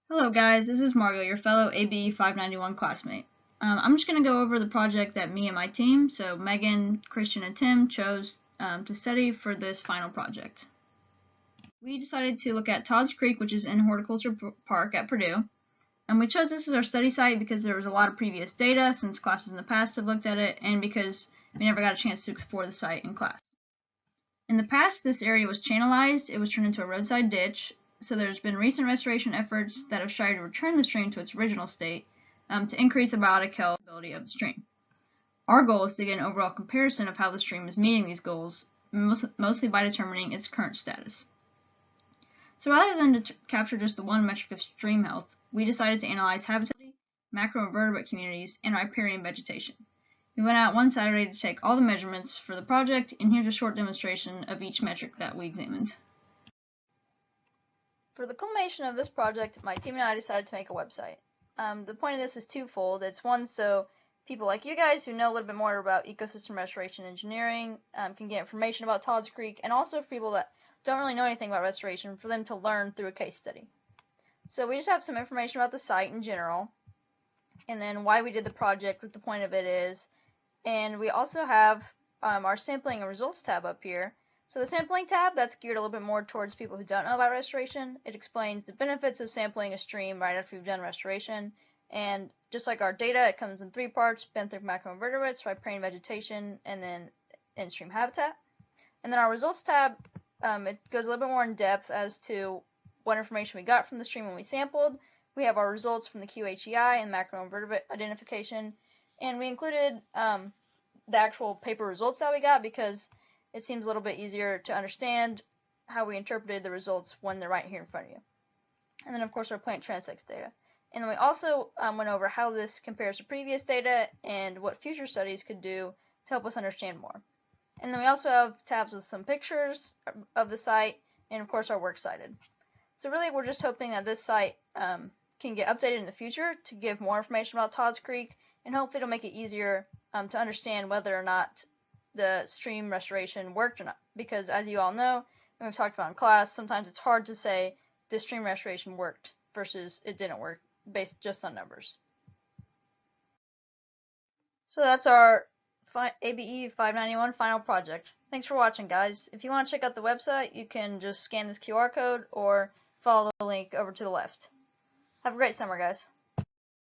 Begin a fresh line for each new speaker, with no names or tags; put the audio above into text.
Hello guys, this is Margo, your fellow ABE 591 classmate. I'm just going to go over the project that me and my team, so Megan, Christian, and Tim, chose to study for this final project. We decided to look at Todd's Creek, which is in Horticulture Park at Purdue, and we chose this as our study site because there was a lot of previous data since classes in the past have looked at it, and because we never got a chance to explore the site in class. In the past, this area was channelized, it was turned into a roadside ditch, so there's been recent restoration efforts that have tried to return the stream to its original state to increase the biotic health ability of the stream. Our goal is to get an overall comparison of how the stream is meeting these goals, mostly by determining its current status. So rather than to capture just the one metric of stream health, we decided to analyze habitability, macroinvertebrate communities, and riparian vegetation. We went out one Saturday to take all the measurements for the project, and here's a short demonstration of each metric that we examined. For the culmination of this project, my team and I decided to make a website. The point of this is twofold. It's one, so people like you guys who know a little bit more about ecosystem restoration engineering can get information about Todd's Creek, and also for people that don't really know anything about restoration, for them to learn through a case study. So we just have some information about the site in general, and then why we did the project, what the point of it is, and we also have our sampling and results tab up here. So the sampling tab, that's geared a little bit more towards people who don't know about restoration. It explains the benefits of sampling a stream right after you've done restoration. And just like our data, it comes in three parts: benthic macroinvertebrates, riparian vegetation, and then in-stream habitat. And then our results tab, it goes a little bit more in depth as to what information we got from the stream when we sampled. We have our results from the QHEI and macroinvertebrate identification. And we included the actual paper results that we got because it seems a little bit easier to understand how we interpreted the results when they're right here in front of you. And then, of course, our plant transects data. And then we also went over how this compares to previous data and what future studies could do to help us understand more. And then we also have tabs with some pictures of the site and, of course, our works cited. So really, we're just hoping that this site can get updated in the future to give more information about Todd's Creek, and hopefully it'll make it easier to understand whether or not the stream restoration worked or not. Because as you all know, and we've talked about in class, sometimes it's hard to say this stream restoration worked versus it didn't work based just on numbers. So that's our ABE 591 final project. Thanks for watching, guys. If you want to check out the website, you can just scan this QR code or follow the link over to the left. Have a great summer, guys.